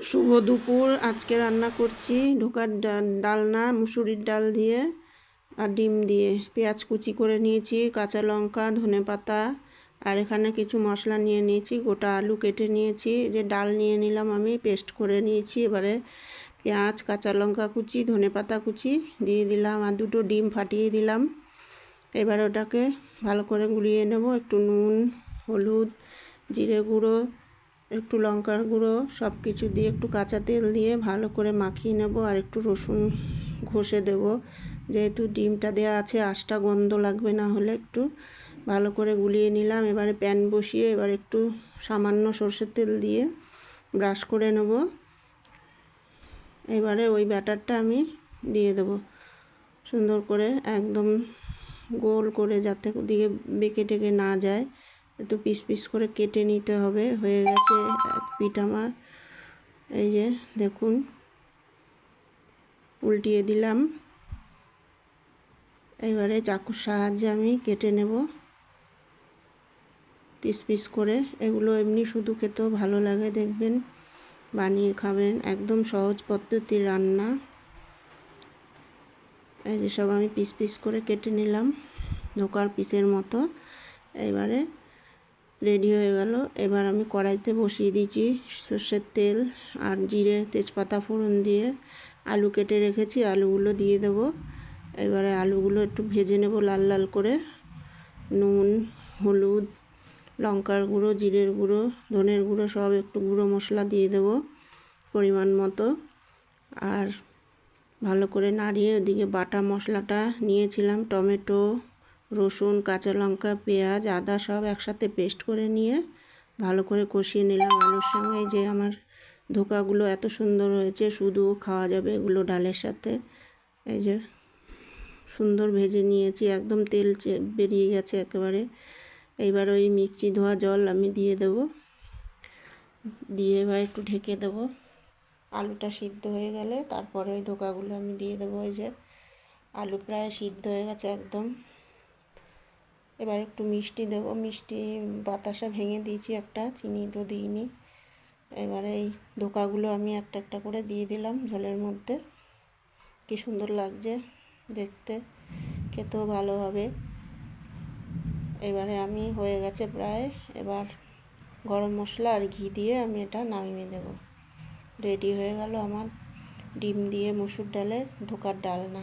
শুভ দুপুর। আজকে রান্না করছি ঢোকার ডালনা মুসুরির ডাল দিয়ে আর ডিম দিয়ে। পেঁয়াজ কুচি করে নিয়েছি, কাঁচা লঙ্কা, ধনেপাতা আর এখানে কিছু মশলা নিয়ে নিয়েছি। গোটা আলু কেটে নিয়েছি, যে ডাল নিয়ে নিলাম আমি, পেস্ট করে নিয়েছি। এবারে পেঁয়াজ, কাঁচা লঙ্কা কুচি, ধনেপাতা কুচি দিয়ে দিলাম আর দুটো ডিম ফাটিয়ে দিলাম। এবার ওটাকে ভালো করে গুলিয়ে নেব। একটু নুন, হলুদ, জিরে গুঁড়ো, একটু লঙ্কার গুঁড়ো সব কিছু দিয়ে একটু কাঁচা তেল দিয়ে ভালো করে মাখিয়ে নেব। আর একটু রসুন ঘষে দেব, যেহেতু ডিমটা দেওয়া আছে আঁশটা গন্ধ লাগবে না হলে। একটু ভালো করে গুলিয়ে নিলাম। এবারে প্যান বসিয়ে এবার একটু সামান্য সর্ষের তেল দিয়ে ব্রাশ করে নেব। এবারে ওই ব্যাটারটা আমি দিয়ে দেব সুন্দর করে, একদম গোল করে, যাতে ওদিকে বেঁকে টেকে না যায়। একটু পিস পিস করে কেটে নিতে হবে। হয়ে গেছে এক পিঠ আমার, এই যে দেখুন, উল্টিয়ে দিলাম। এবারে চাকুর সাহায্যে আমি কেটে নেব পিস পিস করে। এগুলো এমনি শুধু খেতেও ভালো লাগে, দেখবেন বানিয়ে খাবেন। একদম সহজ পদ্ধতির রান্না। এই যে সব আমি পিস পিস করে কেটে নিলাম, ধোকার পিসের মতো। এবারে রেডি হয়ে গেল। এবার আমি কড়াইতে বসিয়ে দিয়েছি সর্ষের তেল আর জিরে তেজপাতা ফোড়ন দিয়ে আলু কেটে রেখেছি, আলুগুলো দিয়ে দেব। এবারে আলুগুলো একটু ভেজে নেব লাল লাল করে। নুন, হলুদ, লঙ্কার গুঁড়ো, জিরের গুঁড়ো, ধনের গুঁড়ো সব একটু গুঁড়ো মশলা দিয়ে দেব পরিমাণ মতো। আর ভালো করে নাড়িয়ে ওদিকে বাটা মশলাটা নিয়েছিলাম, টমেটো, রসুন, কাঁচা লঙ্কা, পেঁয়াজ, আদা সব একসাথে পেস্ট করে নিয়ে ভালো করে কষিয়ে নিলাম আলুর সঙ্গে। এই যে আমার ধোকাগুলো এত সুন্দর হয়েছে, শুধু খাওয়া যাবে এগুলো ডালের সাথে। এই যে সুন্দর ভেজে নিয়েছি, একদম তেল বেরিয়ে গেছে একেবারে। এইবার ওই মিক্সি ধোয়া জল আমি দিয়ে দেব, দিয়ে এবার একটু ঢেকে দেব। আলুটা সিদ্ধ হয়ে গেলে তারপরে ওই ধোকাগুলো আমি দিয়ে দেবো। ওই যে আলু প্রায় সিদ্ধ হয়ে গেছে একদম। এবার একটু মিষ্টি দেবো, মিষ্টি বাতাসা ভেঙে দিয়েছি একটা, চিনি তো দিইনি। এবারে এই ধোকাগুলো আমি একটা একটা করে দিয়ে দিলাম ঝোলের মধ্যে। কি সুন্দর লাগছে দেখতে, খেতেও ভালো হবে। এবারে আমি হয়ে গেছে প্রায়। এবার গরম মশলা আর ঘি দিয়ে আমি এটা নামিয়ে দেব। রেডি হয়ে গেল আমার ডিম দিয়ে মুসুর ডালের ধোকার ডালনা।